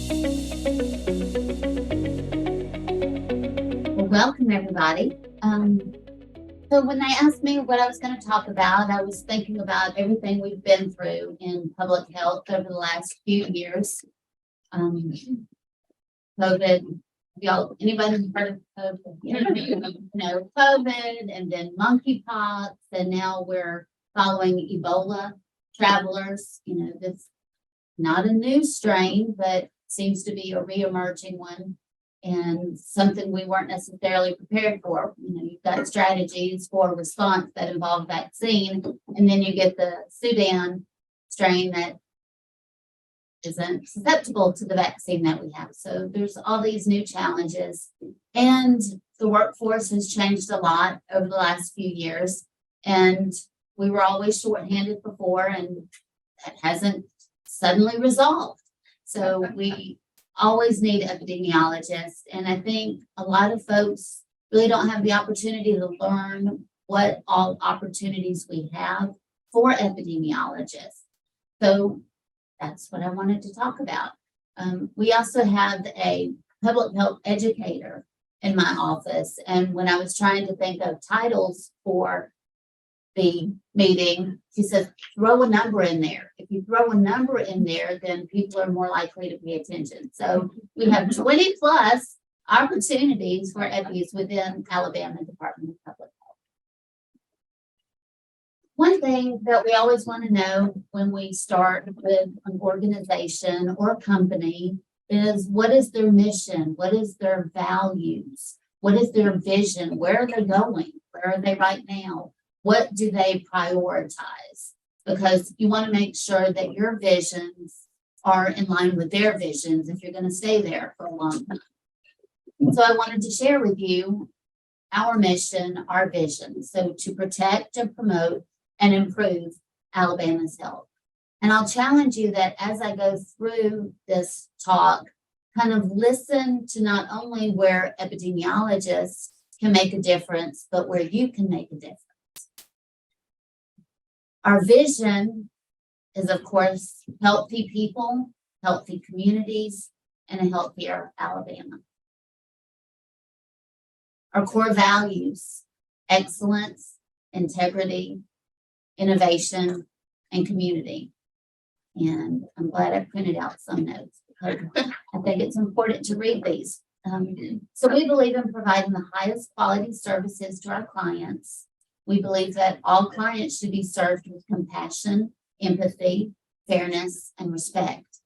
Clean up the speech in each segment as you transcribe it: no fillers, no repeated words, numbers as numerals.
Well, welcome everybody. So when they asked me what I was going to talk about, I was thinking about everything we've been through in public health over the last few years. COVID, anybody heard of COVID? COVID, and then monkeypox, and now we're following Ebola travelers. That's not a new strain, but seems to be a re-emerging one and something we weren't necessarily prepared for. You've got strategies for response that involve vaccine, and then you get the Sudan strain that isn't susceptible to the vaccine that we have. So there's all these new challenges, and the workforce has changed a lot over the last few years, and we were always shorthanded before, and that hasn't suddenly resolved. So we always need epidemiologists, and I think a lot of folks really don't have the opportunity to learn what all opportunities we have for epidemiologists. So that's what I wanted to talk about. We also have a public health educator in my office, and when I was trying to think of titles for the meeting, she says, throw a number in there. If you throw a number in there, then people are more likely to pay attention. So we have 20 plus opportunities for Epis within Alabama Department of Public Health. One thing that we always want to know when we start with an organization or company is, what is their mission? What is their values? What is their vision? Where are they going? Where are they right now? What do they prioritize? Because you want to make sure that your visions are in line with their visions if you're going to stay there for a long time. So I wanted to share with you our mission, our vision. So to protect and promote and improve Alabama's health. And I'll challenge you that as I go through this talk, kind of listen to not only where epidemiologists can make a difference, but where you can make a difference. Our vision is, of course, healthy people, healthy communities, and a healthier Alabama. Our core values: excellence, integrity, innovation, and community. And I'm glad I printed out some notes because I think it's important to read these. So we believe in providing the highest quality services to our clients. We believe that all clients should be served with compassion, empathy, fairness, and respect.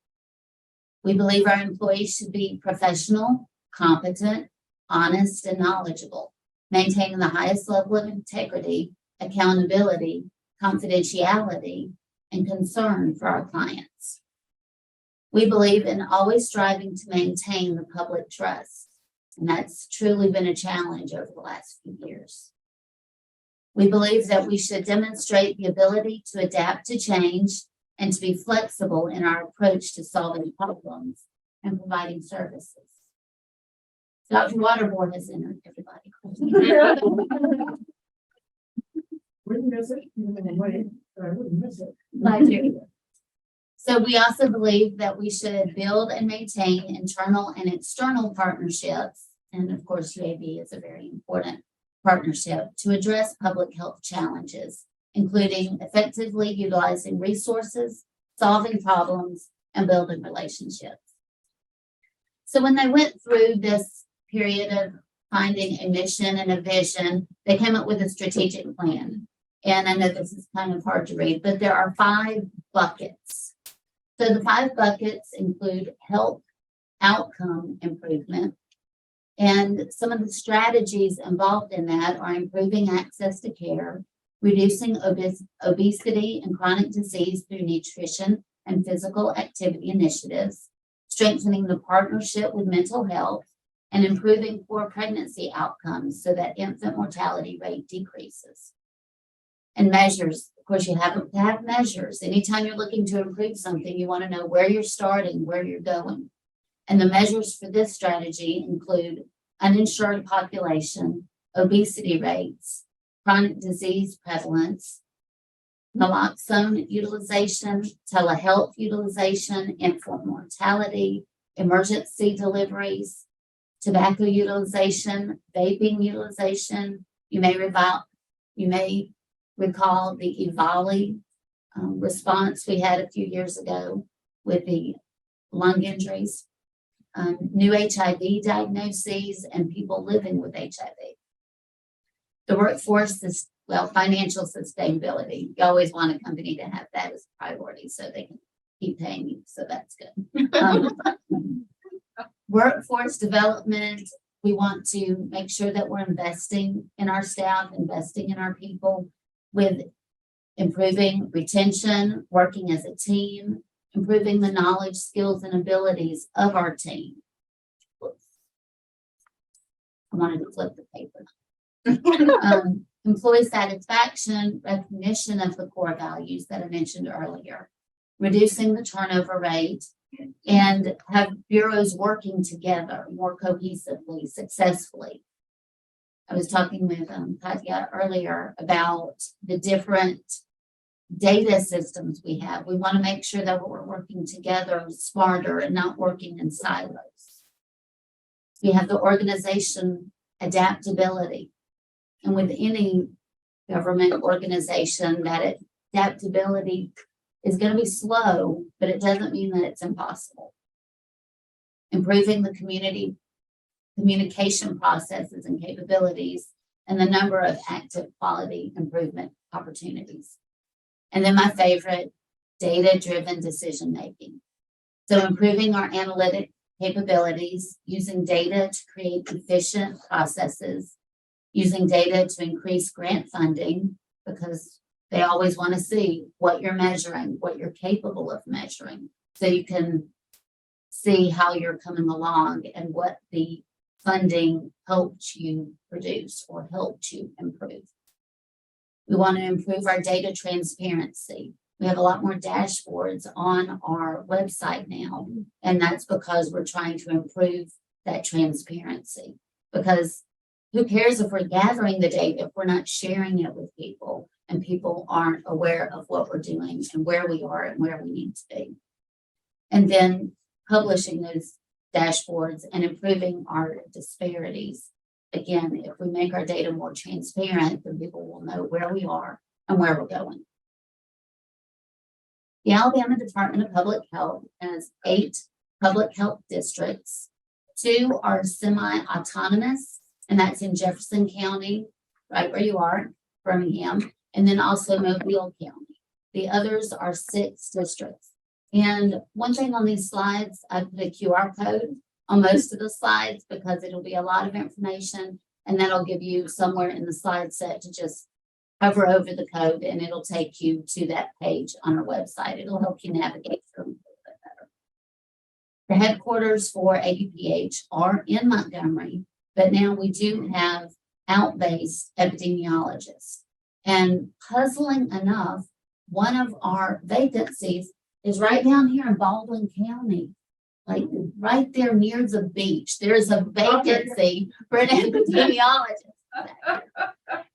We believe our employees should be professional, competent, honest, and knowledgeable, maintaining the highest level of integrity, accountability, confidentiality, and concern for our clients. We believe in always striving to maintain the public trust, and that's truly been a challenge over the last few years. We believe that we should demonstrate the ability to adapt to change and to be flexible in our approach to solving problems and providing services. Dr. Waterboard has entered, everybody. Wouldn't miss it. I wouldn't miss it. Glad you. So we also believe that we should build and maintain internal and external partnerships. And of course, UAB is a very important partnership to address public health challenges, including effectively utilizing resources, solving problems, and building relationships. So when they went through this period of finding a mission and a vision, they came up with a strategic plan. And I know this is kind of hard to read, but there are 5 buckets. So the 5 buckets include health outcome improvement. And some of the strategies involved in that are improving access to care, reducing obesity and chronic disease through nutrition and physical activity initiatives, strengthening the partnership with mental health, and improving core pregnancy outcomes so that infant mortality rate decreases. And measures, of course, you have to have measures. Anytime you're looking to improve something, you want to know where you're starting, where you're going. And the measures for this strategy include uninsured population, obesity rates, chronic disease prevalence, naloxone utilization, telehealth utilization, infant mortality, emergency deliveries, tobacco utilization, vaping utilization. You may recall the EVALI response we had a few years ago with the lung injuries, new HIV diagnoses, and people living with HIV. The workforce is, financial sustainability. You always want a company to have that as a priority so they can keep paying you. So that's good. Workforce development. We want to make sure that we're investing in our staff, investing in our people with improving retention, working as a team, improving the knowledge, skills, and abilities of our team. I wanted to flip the paper. Employee satisfaction, recognition of the core values that I mentioned earlier, reducing the turnover rate, and have bureaus working together more cohesively, successfully. I was talking with Katya earlier about the different data systems we have. We want to make sure that we're working together smarter and not working in silos. We have the organization adaptability. And with any government organization, that adaptability is going to be slow, but it doesn't mean that it's impossible. Improving the communication processes and capabilities, and the number of active quality improvement opportunities. And then my favorite, data-driven decision-making. So improving our analytic capabilities, using data to create efficient processes, using data to increase grant funding, because they always want to see what you're measuring, what you're capable of measuring, so you can see how you're coming along and what the funding helped you produce or helped you improve. We want to improve our data transparency. We have a lot more dashboards on our website now, and that's because we're trying to improve that transparency. Because who cares if we're gathering the data if we're not sharing it with people and people aren't aware of what we're doing and where we are and where we need to be. And then publishing those dashboards and improving our disparities. Again, if we make our data more transparent, then people will know where we are and where we're going. The Alabama Department of Public Health has 8 public health districts. 2 are semi-autonomous, and that's in Jefferson County, right where you are, Birmingham, and then also Mobile County. The others are 6 districts. And one thing on these slides, I put a QR code on most of the slides because it'll be a lot of information, and that'll give you somewhere in the slide set to just hover over the code and it'll take you to that page on our website. It'll help you navigate through a little bit better. The headquarters for ADPH are in Montgomery, but now we do have out-based epidemiologists. And puzzling enough, one of our vacancies is right down here in Baldwin County, like right there near the beach. There's a vacancy for an epidemiologist.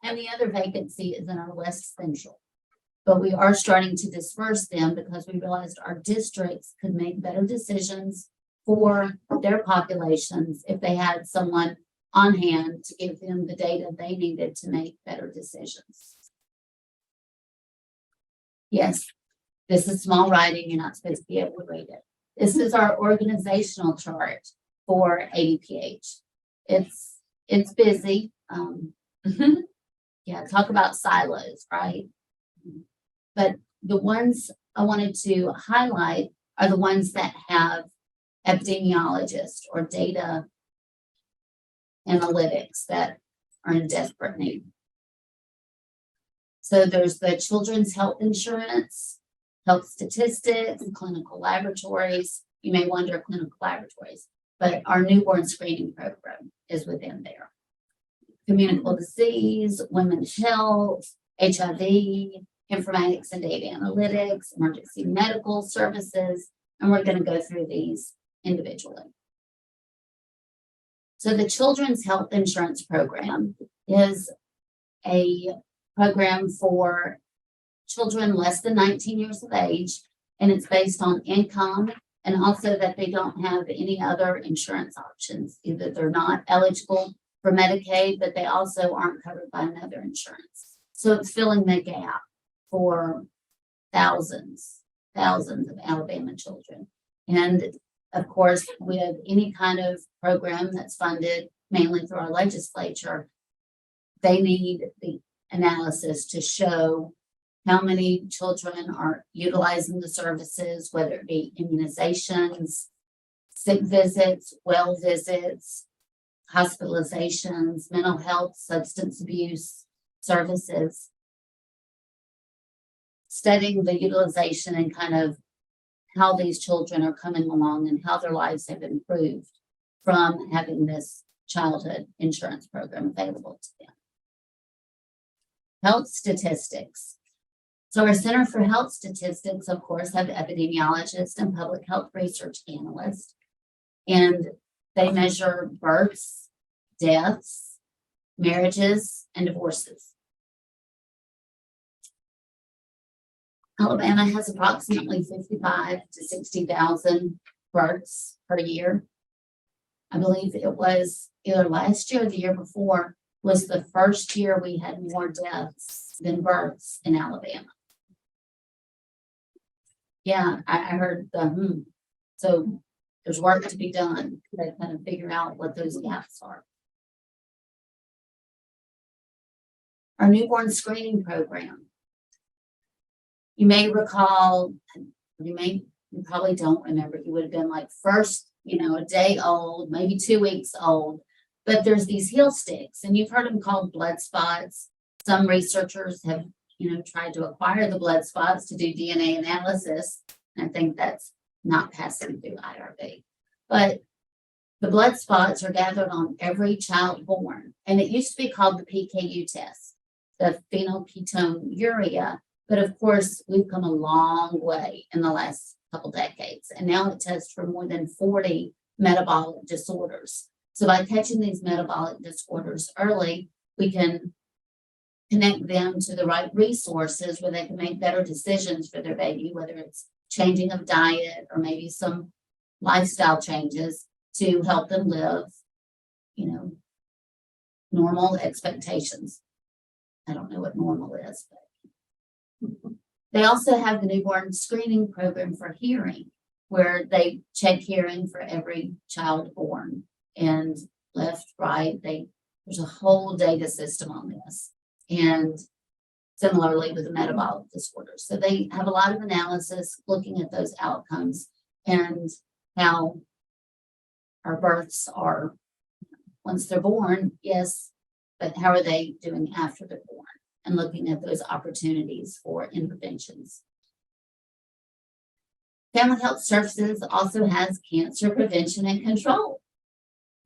And the other vacancy is in our West Central. But we are starting to disperse them because we realized our districts could make better decisions for their populations if they had someone on hand to give them the data they needed to make better decisions. Yes, this is small writing. You're not supposed to be able to read it. This is our organizational chart for ADPH. It's busy. Yeah, talk about silos, right? But the ones I wanted to highlight are the ones that have epidemiologists or data analytics that are in desperate need. So there's the Children's Health Insurance, Health Statistics, and Clinical Laboratories. You may wonder clinical laboratories, but our newborn screening program is within there. Communicable disease, women's health, HIV, informatics and data analytics, emergency medical services, and we're going to go through these individually. So the Children's Health Insurance Program is a program for children less than 19 years of age, and it's based on income and also that they don't have any other insurance options. Either they're not eligible for Medicaid, but they also aren't covered by another insurance. So it's filling the gap for thousands of Alabama children. And of course, with any kind of program that's funded mainly through our legislature, they need the analysis to show how many children are utilizing the services, whether it be immunizations, sick visits, well visits, hospitalizations, mental health, substance abuse services. Studying the utilization and kind of how these children are coming along and how their lives have improved from having this childhood insurance program available to them. Health statistics. So our Center for Health Statistics, of course, have epidemiologists and public health research analysts, and they measure births, deaths, marriages, and divorces. Alabama has approximately 55 to 60,000 births per year. I believe it was either last year or the year before was the first year we had more deaths than births in Alabama. Yeah, I heard the So there's work to be done to kind of figure out what those gaps are. Our newborn screening program. You may recall, you probably don't remember, you would have been like first, a day old, maybe 2 weeks old, but there's these heel sticks, and you've heard them called blood spots. Some researchers have, tried to acquire the blood spots to do DNA analysis. And I think that's not passing through IRB. But the blood spots are gathered on every child born, and it used to be called the PKU test, the phenylketonuria. But of course, we've come a long way in the last couple decades, and now it tests for more than 40 metabolic disorders. So by catching these metabolic disorders early, we can connect them to the right resources where they can make better decisions for their baby, whether it's changing of diet or maybe some lifestyle changes to help them live, normal expectations. I don't know what normal is, but they also have the newborn screening program for hearing, where they check hearing for every child born, and left, right. There's a whole data system on this. And similarly with the metabolic disorders. So they have a lot of analysis looking at those outcomes and how our births are once they're born, yes, but how are they doing after they're born, and looking at those opportunities for interventions. Family Health Services also has cancer prevention and control.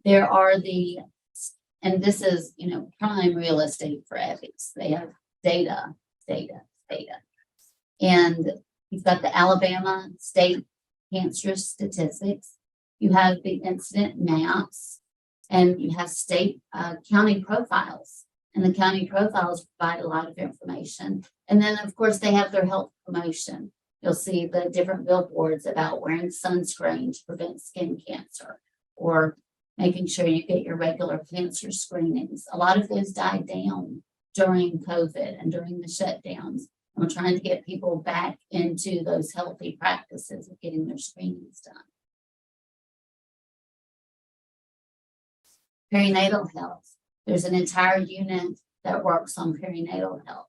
There are and this is, prime real estate for Epis. They have data. And you've got the Alabama State Cancer Statistics. You have the incident maps, and you have state county profiles. And the county profiles provide a lot of information. And then, of course, they have their health promotion. You'll see the different billboards about wearing sunscreen to prevent skin cancer, or making sure you get your regular cancer screenings. A lot of those died down during COVID and during the shutdowns. And we're trying to get people back into those healthy practices of getting their screenings done. Perinatal health. There's an entire unit that works on perinatal health.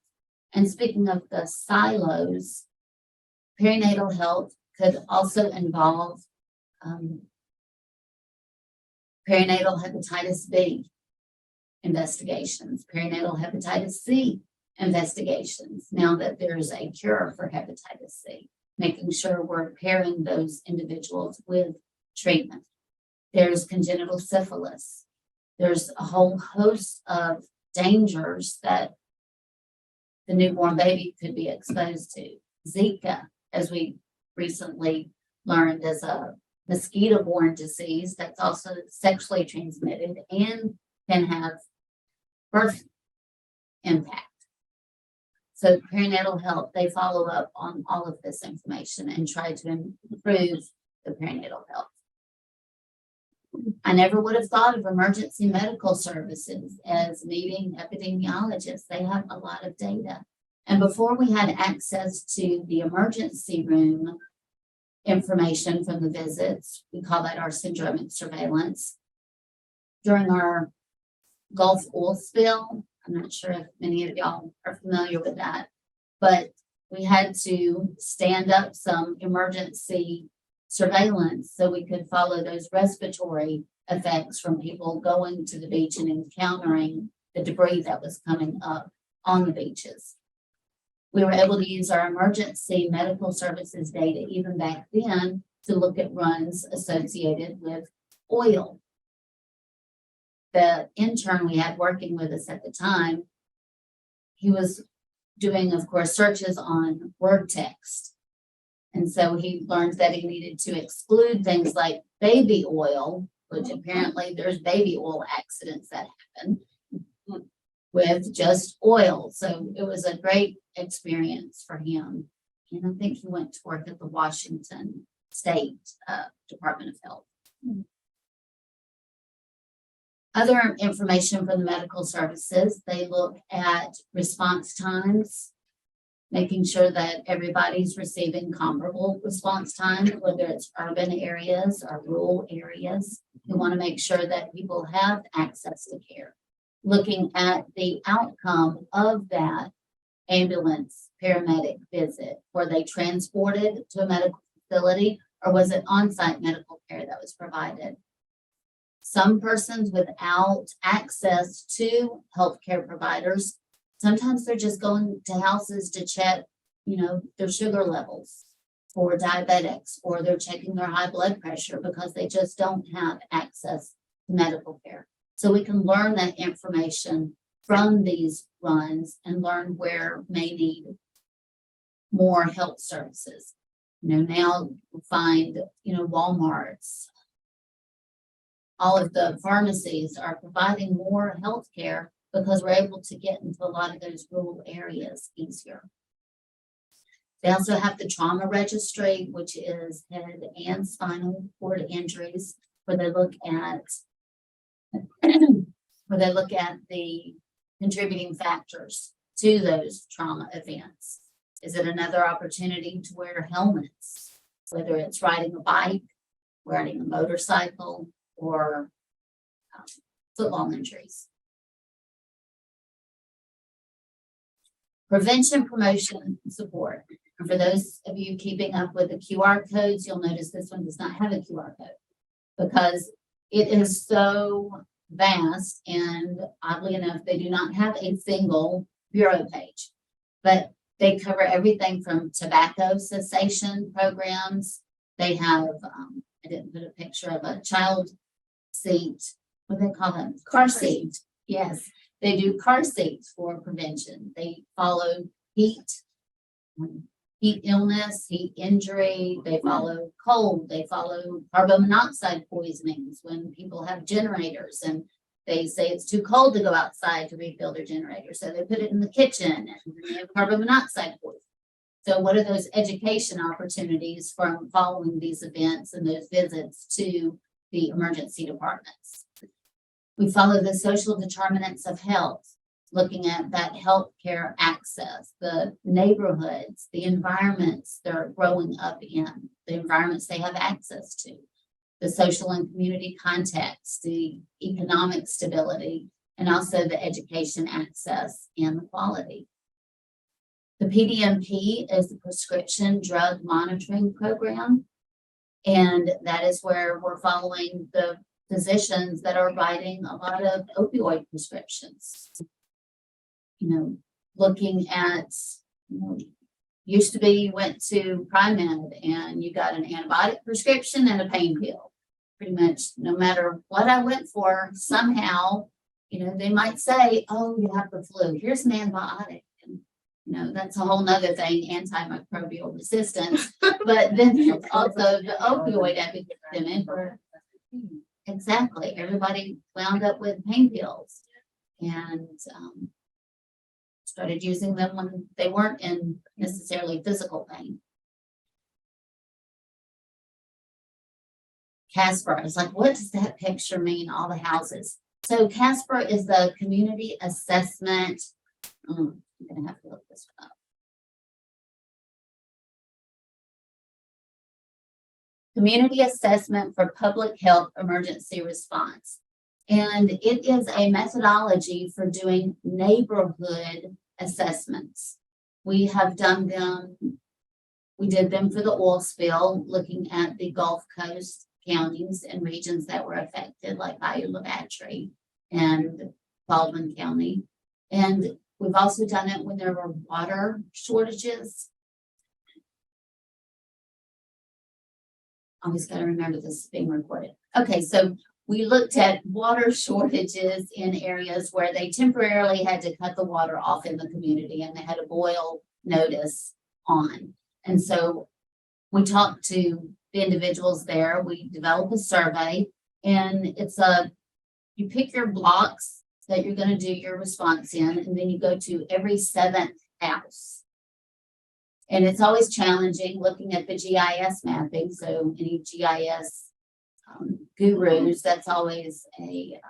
And speaking of the silos, perinatal health could also involve perinatal hepatitis B investigations, perinatal hepatitis C investigations, now that there's a cure for hepatitis C, making sure we're pairing those individuals with treatment. There's congenital syphilis. There's a whole host of dangers that the newborn baby could be exposed to. Zika, as we recently learned, is a mosquito-borne disease that's also sexually transmitted and can have birth impact. So perinatal health, they follow up on all of this information and try to improve the perinatal health. I never would have thought of emergency medical services as needing epidemiologists. They have a lot of data. And before we had access to the emergency room information from the visits, we call that our syndromic surveillance. During our Gulf oil spill, I'm not sure if many of y'all are familiar with that, but we had to stand up some emergency surveillance so we could follow those respiratory effects from people going to the beach and encountering the debris that was coming up on the beaches. We were able to use our emergency medical services data even back then to look at runs associated with oil. The intern we had working with us at the time, he was doing, of course, searches on word text. And so he learned that he needed to exclude things like baby oil, which apparently there's baby oil accidents that happen with just oil. So it was a great experience for him. And I think he went to work at the Washington State Department of Health. Other information from the medical services, they look at response times, making sure that everybody's receiving comparable response time, whether it's urban areas or rural areas. We want to make sure that people have access to care. Looking at the outcome of that ambulance paramedic visit. Were they transported to a medical facility, or was it on-site medical care that was provided? Some persons without access to healthcare providers, sometimes they're just going to houses to check, their sugar levels for diabetics, or they're checking their high blood pressure because they just don't have access to medical care. So we can learn that information from these runs and learn where may need more health services. Now we find, Walmart's, all of the pharmacies are providing more health care because we're able to get into a lot of those rural areas easier. They also have the trauma registry, which is head and spinal cord injuries, where they look at the contributing factors to those trauma events. Is it another opportunity to wear helmets, whether it's riding a bike, riding a motorcycle, or football injuries? Prevention, promotion, and support. And for those of you keeping up with the QR codes, you'll notice this one does not have a QR code because it is so vast, and oddly enough, they do not have a single bureau page, but they cover everything from tobacco cessation programs. They have, I didn't put a picture of a child seat, what do they call them? Car seat. Yes, they do car seats for prevention. They follow heat illness, heat injury. They follow cold. They follow carbon monoxide poisonings when people have generators and they say it's too cold to go outside to refill their generator. So they put it in the kitchen and they have carbon monoxide poisoning. So what are those education opportunities from following these events and those visits to the emergency departments? We follow the social determinants of health, looking at that healthcare access, the neighborhoods, the environments they're growing up in, the environments they have access to, the social and community context, the economic stability, and also the education access and the quality. The PDMP is the Prescription Drug Monitoring Program, and that is where we're following the physicians that are writing a lot of opioid prescriptions. Looking at, used to be you went to Pri-Med and you got an antibiotic prescription and a pain pill. Pretty much no matter what I went for, somehow, they might say, oh, you have the flu, here's an antibiotic. And, that's a whole nother thing, antimicrobial resistance. But then there's also the opioid epidemic. Exactly. Everybody wound up with pain pills and started using them when they weren't in necessarily physical pain. Casper. I was like, what does that picture mean? All the houses. So Casper is the community assessment. I'm gonna have to look this up. Community assessment for public health emergency response. And it is a methodology for doing neighborhood assessments. We have done them. We did them for the oil spill, looking at the Gulf Coast counties and regions that were affected, like Bayou La Batre and Baldwin County. And we've also done it when there were water shortages. Always got to remember this is being recorded. Okay, so we looked at water shortages in areas where they temporarily had to cut the water off in the community and they had a boil notice on. And so we talked to the individuals there. We develop a survey, and it's you pick your blocks that you're going to do your response in, and then you go to every 7th house. And it's always challenging looking at the GIS mapping. So any GIS gurus, that's always a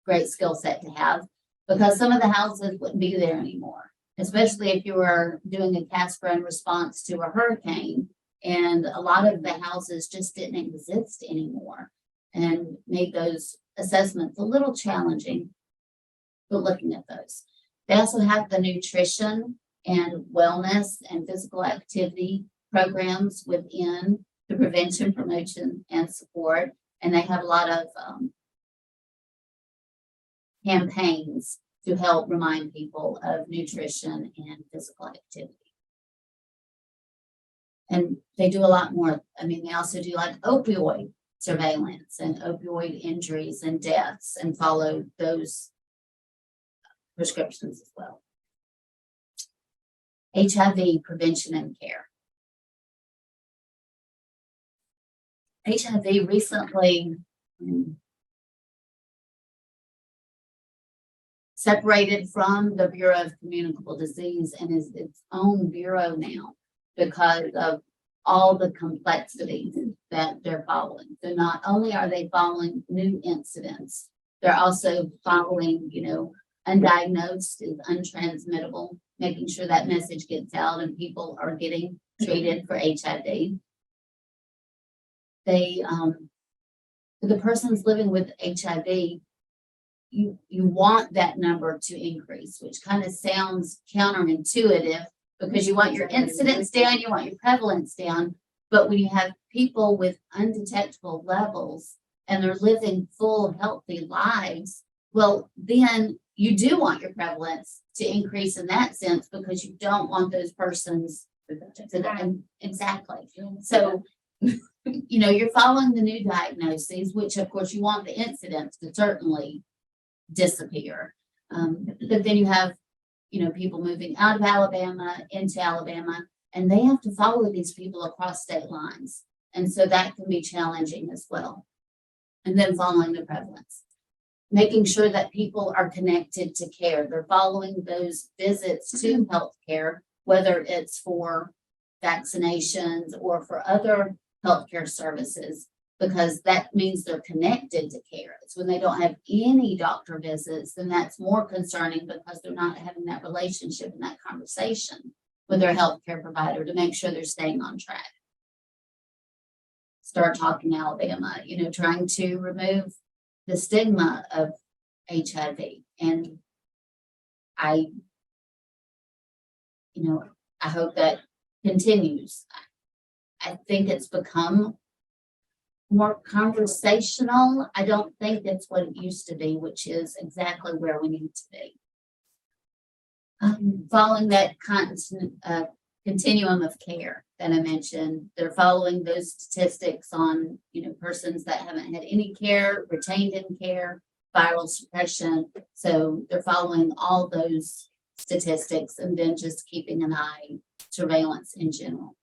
great skill set to have, because some of the houses wouldn't be there anymore, especially if you were doing a Casper in response to a hurricane. And a lot of the houses just didn't exist anymore, and made those assessments a little challenging. But looking at those, they also have the nutrition and wellness and physical activity programs within the prevention, promotion, and support. And they have a lot of campaigns to help remind people of nutrition and physical activity. And they do a lot more. I mean, they also do like opioid surveillance and opioid injuries and deaths, and follow those prescriptions as well. HIV Prevention and Care. HIV recently separated from the Bureau of Communicable Disease and is its own bureau now because of all the complexities that they're following. So not only are they following new incidents, they're also following, undiagnosed is untransmittable, making sure that message gets out and people are getting treated for HIV. They, for the persons living with HIV, you want that number to increase, which kind of sounds counterintuitive because you want your incidence down, you want your prevalence down. But when you have people with undetectable levels and they're living full, healthy lives, well, then you do want your prevalence to increase in that sense, because you don't want those persons to, exactly. So, you're following the new diagnoses, which of course you want the incidence to certainly disappear. But then you have, people moving out of Alabama into Alabama, and they have to follow these people across state lines. And so that can be challenging as well. And then following the prevalence, making sure that people are connected to care. They're following those visits to healthcare, whether it's for vaccinations or for other healthcare services, because that means they're connected to care. It's when they don't have any doctor visits, then that's more concerning, because they're not having that relationship and that conversation with their healthcare provider to make sure they're staying on track. Start Talking Alabama, trying to remove the stigma of HIV. And I hope that continues. I think it's become more conversational. I don't think it's what it used to be, which is exactly where we need to be. Following that continuum of care that I mentioned, they're following those statistics on, persons that haven't had any care, retained in care, viral suppression. So they're following all those statistics, and then just keeping an eye, surveillance in general.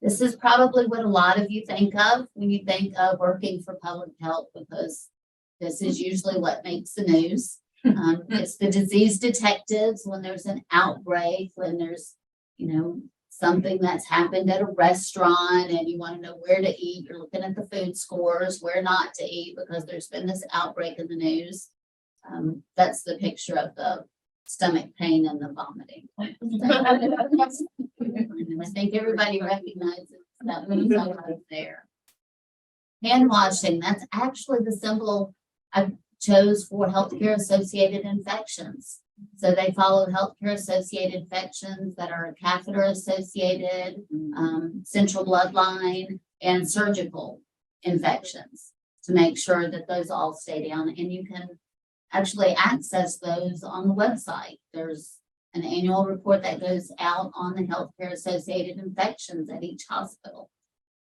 This is probably what a lot of you think of when you think of working for public health, because this is usually what makes the news. It's the disease detectives when there's an outbreak, when there's, something that's happened at a restaurant and you want to know where to eat, you're looking at the food scores, where not to eat because there's been this outbreak in the news. That's the picture of the stomach pain and the vomiting. And I think everybody recognizes that when you talk about there. Hand washing, that's actually the symbol I chose for healthcare associated infections. So they follow healthcare associated infections that are catheter associated, central bloodline, and surgical infections to make sure that those all stay down. And you can actually access those on the website. There's an annual report that goes out on the healthcare associated infections at each hospital.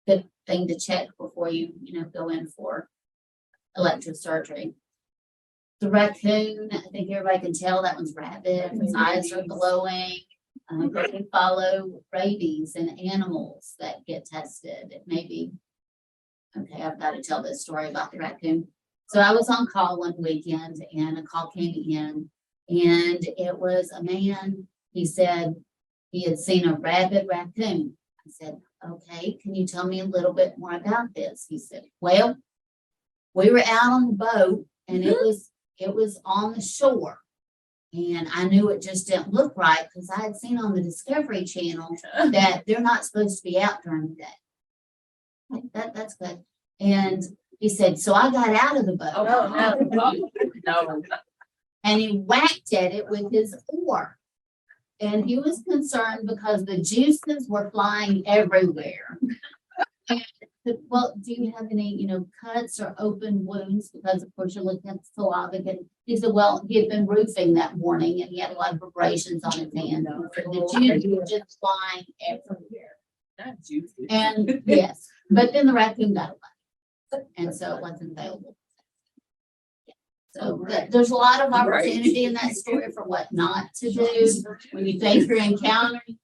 Good thing to check before you go in for elective surgery. The raccoon, I think everybody can tell that one's rabid. His eyes are glowing. We follow rabies in animals that get tested. It may be, okay, I've got to tell this story about the raccoon. So I was on call one weekend and a call came in and it was a man. He said he had seen a rabid raccoon. I said, okay, can you tell me a little bit more about this? He said, well, we were out on the boat and it was on the shore. And I knew it just didn't look right because I had seen on the Discovery Channel that they're not supposed to be out during the day. That's good. And he said, so I got out of the boat. No. And he whacked at it with his oar. And he was concerned because the juices were flying everywhere. And I said, well, do you have any, cuts or open wounds? Because of course you're looking at the saliva. And he said, well, he had been roofing that morning and he had a lot of abrasions on his hand. The juice was just flying everywhere. That's juicy. And yes, but then the raccoon got away. And so it wasn't available. So there's a lot of opportunity in that story for what not to do when you think you're encountering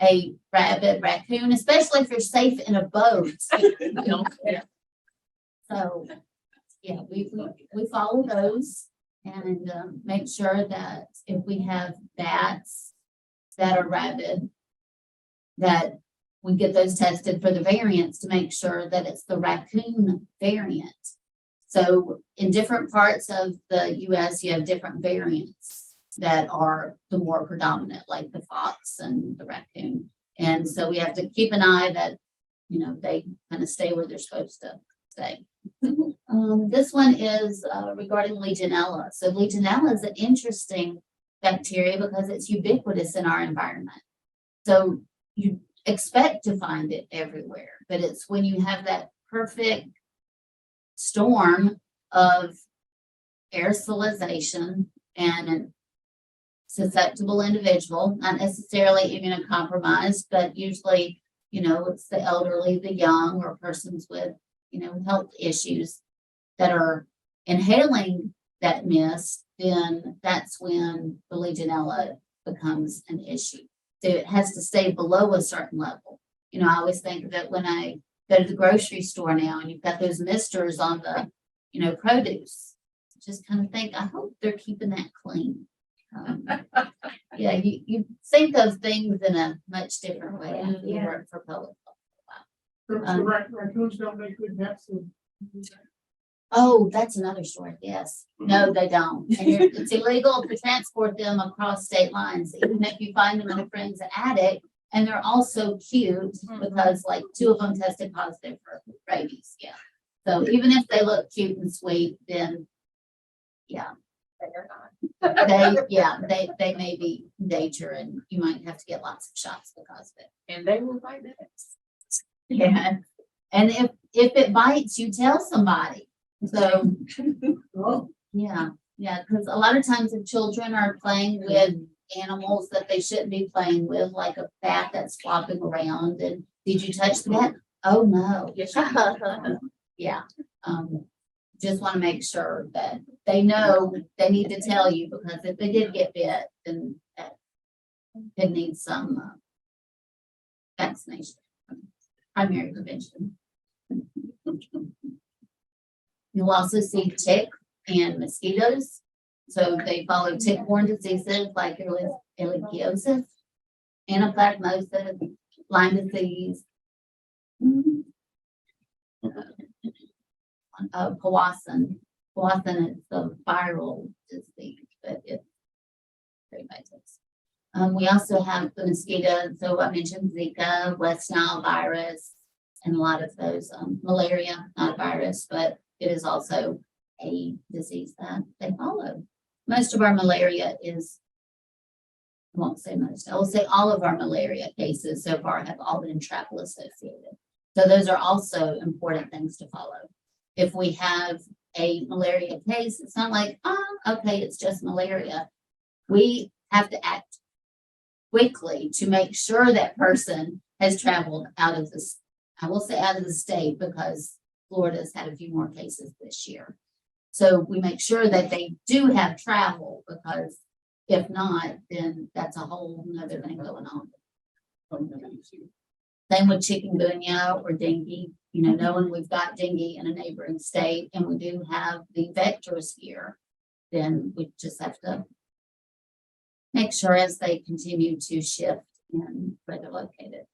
a rabid raccoon, especially if you're safe in a boat. So yeah, we follow those and make sure that if we have bats that are rabid, that we get those tested for the variants to make sure that it's the raccoon variant. So in different parts of the U.S., you have different variants that are the more predominant, like the fox and the raccoon. And so we have to keep an eye that, they kind of stay where they're supposed to stay. This one is regarding Legionella. So Legionella is an interesting bacteria because it's ubiquitous in our environment. So you expect to find it everywhere, but it's when you have that perfect storm of aerosolization and a susceptible individual, not necessarily immunocompromised, but usually, it's the elderly, the young, or persons with, health issues that are inhaling that mist, then that's when the Legionella becomes an issue. So it has to stay below a certain level. I always think of it when I go to the grocery store now and you've got those misters on the, produce. Just kind of think, I hope they're keeping that clean. Yeah, you think of things in a much different way after you work for public health. Raccoons don't make good nets. Oh, that's another story. Yes. No, they don't. And it's illegal to transport them across state lines, even if you find them in a friend's attic. And they're also cute because like 2 of them tested positive for rabies. Yeah. So even if they look cute and sweet, then yeah. They may be in danger and you might have to get lots of shots because of it. And they will bite next. Yeah. And if it bites, you tell somebody. So yeah, because a lot of times if children are playing with animals that they shouldn't be playing with, like a bat that's flopping around, and did you touch the bat? Oh no. Yeah. Just want to make sure that they know they need to tell you, because if they did get bit, then that could need some vaccination, primary prevention. You'll also see tick and mosquitoes. So they follow tick-borne diseases like ehrlichiosis, anaplasmosis, Lyme disease, Powassan. Powassan is the viral disease, but it's very vital. We also have the mosquito, so I mentioned Zika, West Nile virus, and a lot of those, malaria, not a virus, but it is also a disease that they follow. Most of our malaria is, I won't say most, I will say all of our malaria cases so far have all been travel associated. So those are also important things to follow. If we have a malaria case, it's not like, oh, okay, it's just malaria. We have to act quickly to make sure that person has traveled out of this, I will say out of the state, because Florida's had a few more cases this year. So we make sure that they do have travel, because if not, then that's a whole nother thing going on. Same with chikungunya or dengue. You know, knowing we've got dengue in a neighboring state and we do have the vectors here, then we just have to make sure as they continue to shift and where they're located.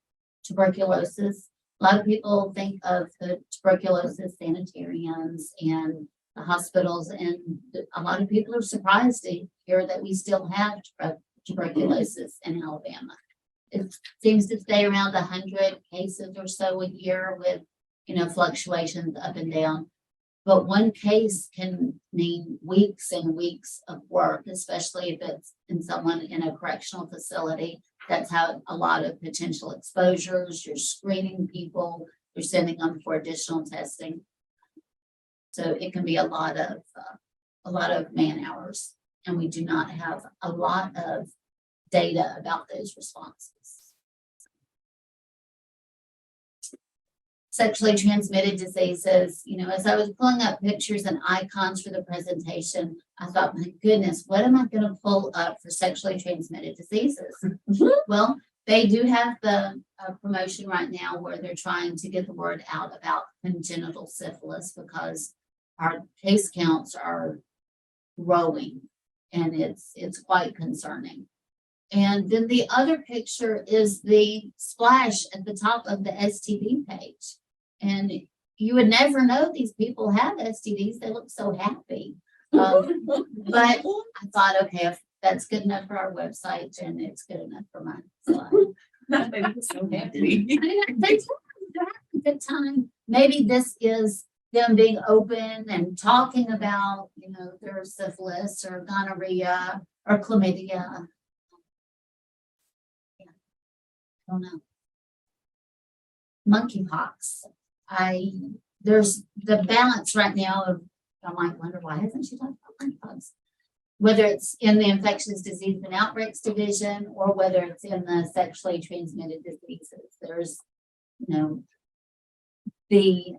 Tuberculosis. A lot of people think of the tuberculosis sanitariums and the hospitals, and a lot of people are surprised to hear that we still have tuberculosis in Alabama. It seems to stay around 100 cases or so a year with, you know, fluctuations up and down. But one case can mean weeks and weeks of work, especially if it's in someone in a correctional facility that's had a lot of potential exposures. You're screening people, you're sending them for additional testing. So it can be a lot of man hours, and we do not have a lot of data about those responses. Sexually transmitted diseases, you know, as I was pulling up pictures and icons for the presentation, I thought, my goodness, what am I going to pull up for sexually transmitted diseases? Well, they do have the promotion right now where they're trying to get the word out about congenital syphilis, because our case counts are growing, and it's quite concerning. And then the other picture is the splash at the top of the STD page. And you would never know these people have STDs. They look so happy. But I thought, okay, if that's good enough for our website, then it's good enough for mine. So They look so happy. they're having a good time. Maybe this is them being open and talking about, you know, their syphilis or gonorrhea or chlamydia. Yeah. I don't know. Monkeypox. There's the balance right now of, I might wonder, why hasn't she talked about monkeypox? Whether it's in the infectious disease and outbreaks division or whether it's in the sexually transmitted diseases. There's, you know, the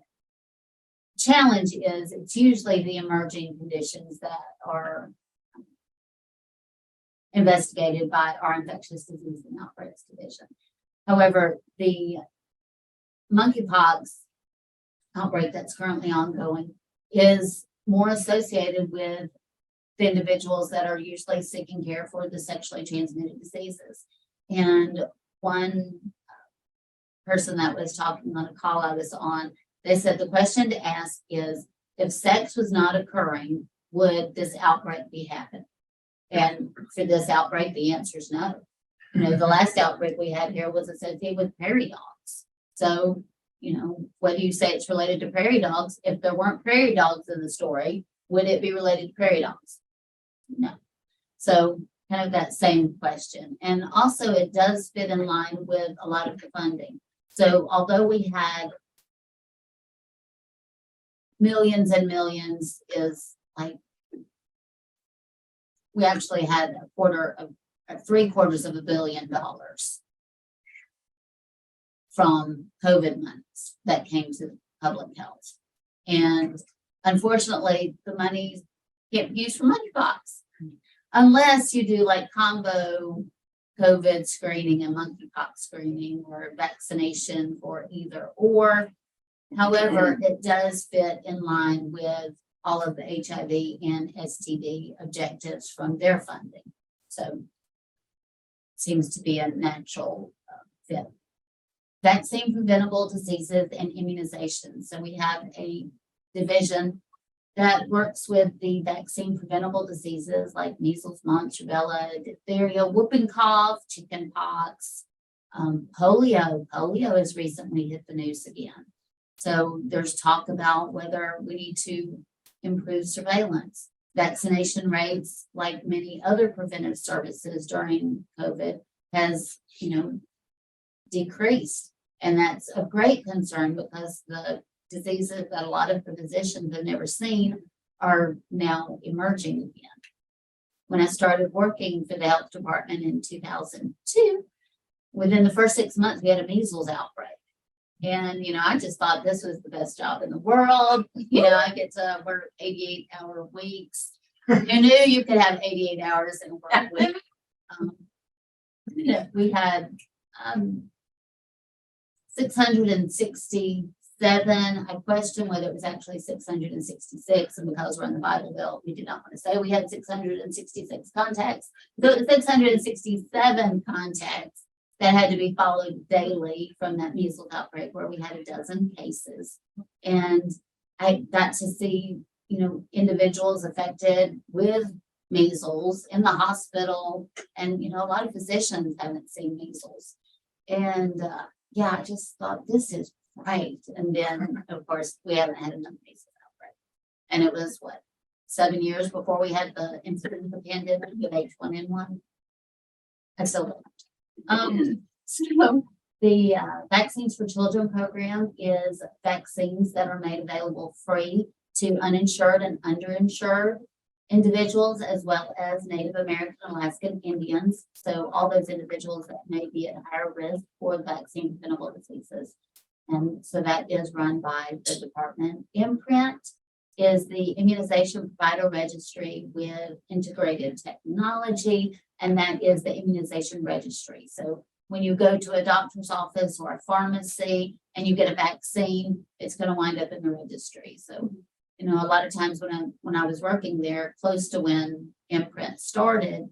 challenge is it's usually the emerging conditions that are investigated by our infectious disease and outbreaks division. However, the monkeypox outbreak that's currently ongoing is more associated with the individuals that are usually seeking care for the sexually transmitted diseases. And one person that was talking on a call I was on, they said the question to ask is, if sex was not occurring, would this outbreak be happening? And for this outbreak, the answer is no. You know, the last outbreak we had here was associated with prairie dogs. So, you know, whether you say it's related to prairie dogs, if there weren't prairie dogs in the story, would it be related to prairie dogs? No. So kind of that same question. And also it does fit in line with a lot of the funding. So although we had millions and millions, is like, we actually had $750 million from COVID monies that came to public health. And unfortunately, the money can't be used for monkeypox unless you do like combo COVID screening and monkeypox screening or vaccination for either or. However, it does fit in line with all of the HIV and STD objectives from their funding. So seems to be a natural fit. vaccine preventable diseases and immunizations. So we have a division that works with the vaccine preventable diseases like measles, mumps, rubella, diphtheria, whooping cough, chicken pox, polio. Polio has recently hit the news again. So there's talk about whether we need to improve surveillance. Vaccination rates, like many other preventive services during COVID, has, decreased. And that's a great concern because the diseases that a lot of the physicians have never seen are now emerging again. When I started working for the health department in 2002, within the first 6 months, we had a measles outbreak. And, I just thought this was the best job in the world. I get to work 88-hour weeks. Who knew you could have 88 hours in a work week? We had 667. I question whether it was actually 666. And because we're in the Bible Belt, we did not want to say we had 666 contacts. So it was 667 contacts that had to be followed daily from that measles outbreak where we had a dozen cases. And I got to see, individuals affected with measles in the hospital. And, a lot of physicians haven't seen measles. And I just thought this is great. And then, of course, we haven't had another measles outbreak. And it was 7 years before we had the incident of the pandemic with H1N1. I still don't. So the Vaccines for Children program is vaccines that are made available free to uninsured and underinsured individuals, as well as Native American and Alaskan Indians. So all those individuals that may be at higher risk for vaccine preventable diseases. And so that is run by the department. Imprint is the immunization provider registry with integrated technology, and that is the immunization registry. So when you go to a doctor's office or a pharmacy and you get a vaccine, it's going to wind up in the registry. So, a lot of times when I was working there, close to when Imprint started,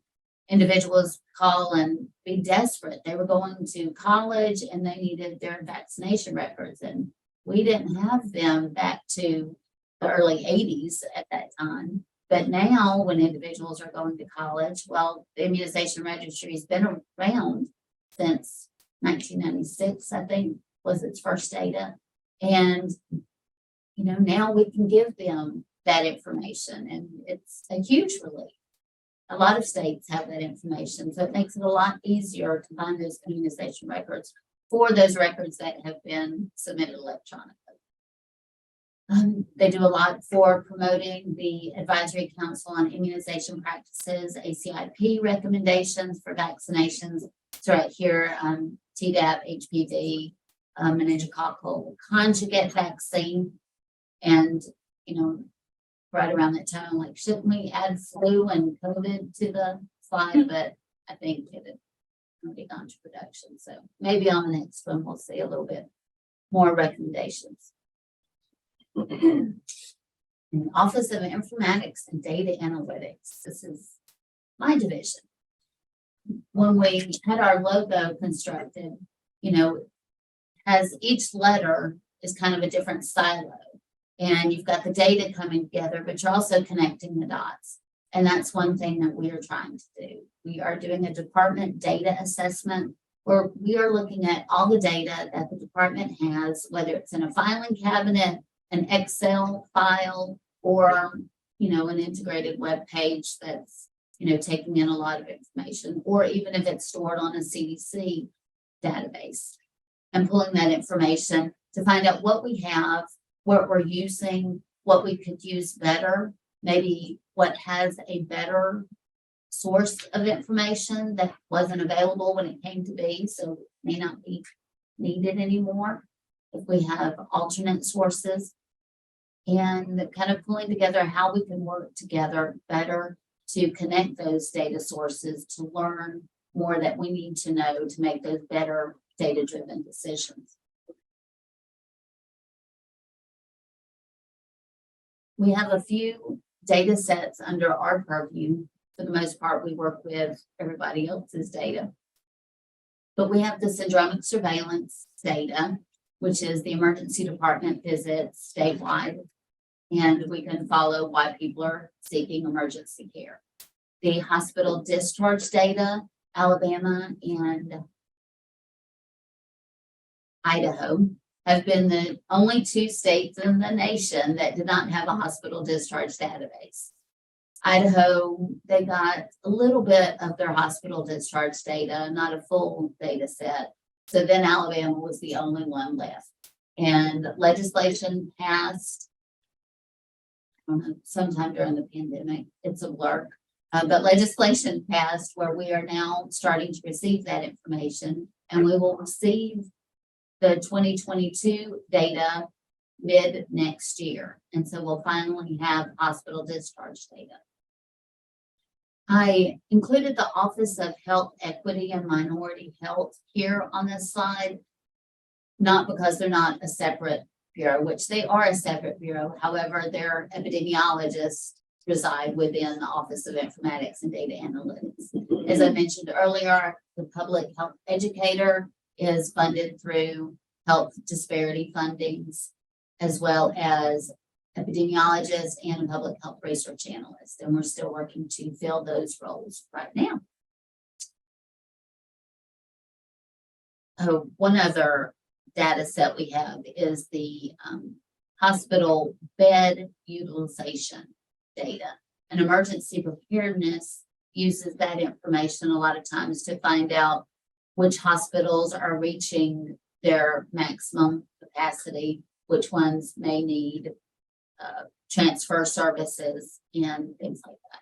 individuals call and be desperate. They were going to college and they needed their vaccination records, and we didn't have them back to the early 80s at that time. But now when individuals are going to college, well, the immunization registry has been around since 1996, I think, was its first data. And, now we can give them that information, and it's a huge relief. A lot of states have that information, so it makes it a lot easier to find those immunization records for those records that have been submitted electronically. They do a lot for promoting the Advisory Council on Immunization Practices, ACIP recommendations for vaccinations. So right here, Tdap, HPV, meningococcal conjugate vaccine. And, right around that time, like, shouldn't we add flu and COVID to the slide? But I think it would be gone to production. So maybe on the next one, we'll see a little bit more recommendations. Office of Informatics and Data Analytics. This is my division. When we had our logo constructed, as each letter is kind of a different silo. And you've got the data coming together, but you're also connecting the dots. And that's one thing that we are trying to do. We are doing a department data assessment where we are looking at all the data that the department has, whether it's in a filing cabinet, an Excel file, or, an integrated web page that's, taking in a lot of information, or even if it's stored on a CDC database, and pulling that information to find out what we have, what we're using, what we could use better, maybe what has a better source of information that wasn't available when it came to be, so may not be needed anymore if we have alternate sources, and kind of pulling together how we can work together better to connect those data sources to learn more that we need to know to make those better data-driven decisions. We have a few data sets under our purview. For the most part, we work with everybody else's data. But we have the syndromic surveillance data, which is the emergency department visits statewide. And we can follow why people are seeking emergency care. The hospital discharge data, Alabama and Idaho have been the only two states in the nation that did not have a hospital discharge database. Idaho, they got a little bit of their hospital discharge data, not a full data set. So then Alabama was the only one left. And legislation passed, I don't know, sometime during the pandemic, it's a blur. But legislation passed where we are now starting to receive that information, and we will receive the 2022 data mid next year. And so we'll finally have hospital discharge data. I included the Office of Health Equity and Minority Health here on this slide, not because they're not a separate bureau, which they are a separate bureau. However, their epidemiologists reside within the Office of Informatics and Data Analytics. As I mentioned earlier, the public health educator is funded through health disparity fundings, as well as epidemiologists and a public health research analyst. And we're still working to fill those roles right now. One other data set we have is the hospital bed utilization data. And emergency preparedness uses that information a lot of times to find out which hospitals are reaching their maximum capacity, which ones may need transfer services and things like that.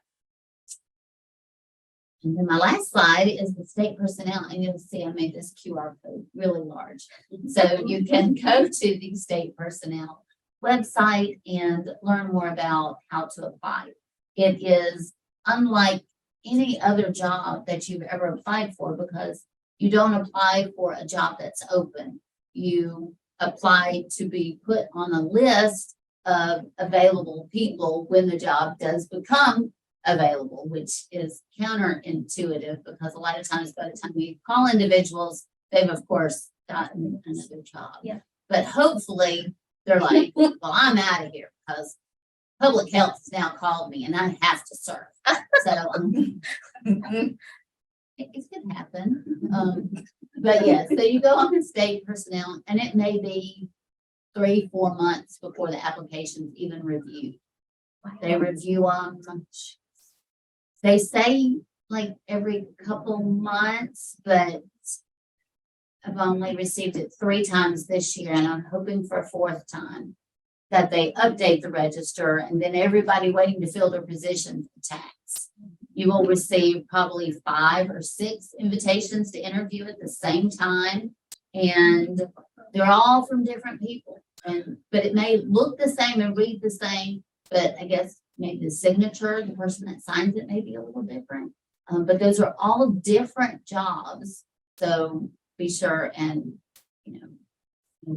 And then my last slide is the state personnel, and you'll see I made this QR code really large. So you can go to the state personnel website and learn more about how to apply. It is unlike any other job that you've ever applied for, because you don't apply for a job that's open. You apply to be put on a list of available people when the job does become available, which is counterintuitive, because a lot of times by the time we call individuals, they've of course gotten another job. Yeah. But hopefully they're like, well, I'm out of here because public health has now called me and I have to serve. So it could happen. But yeah, so you go on the state personnel, and it may be 3-4 months before the application's even reviewed. They review them. They say like every couple months, but I've only received it 3 times this year, and I'm hoping for a 4th time that they update the register, and then everybody waiting to fill their position attacks. You will receive probably 5 or 6 invitations to interview at the same time, and they're all from different people. But it may look the same and read the same, but I guess maybe the signature, the person that signs it may be a little different. But those are all different jobs. So be sure and,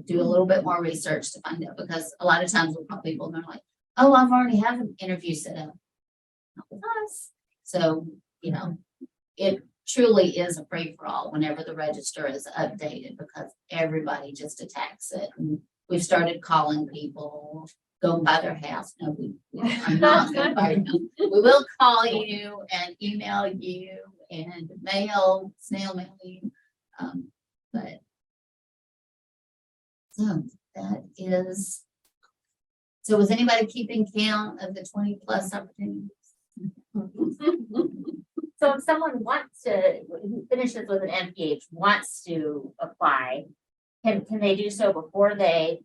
do a little bit more research to find out, because a lot of times we'll call people and they're like, oh, I've already have an interview set up. Not with us. So, it truly is a free-for-all whenever the register is updated, because everybody just attacks it. And we've started calling people, going by their house. No, I'm not going by your house. We will call you and email you and snail mail you. But so that is, so was anybody keeping count of the 20+ opportunities? So if someone wants to, who finishes with an MPH, wants to apply, can they do so before they,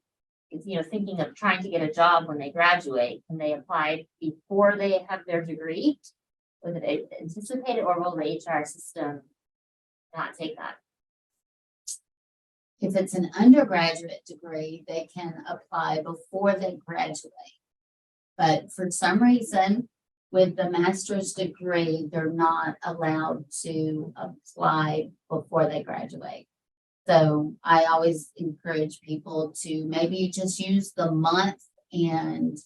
thinking of trying to get a job when they graduate? Can they apply before they have their degree? Was it anticipated, or will the HR system not take that? If it's an undergraduate degree, they can apply before they graduate. But for some reason, with the master's degree, they're not allowed to apply before they graduate. So I always encourage people to maybe just use the month and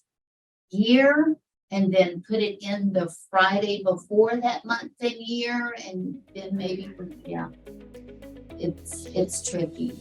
year, and then put it in the Friday before that month and year, and then maybe, yeah. it's tricky.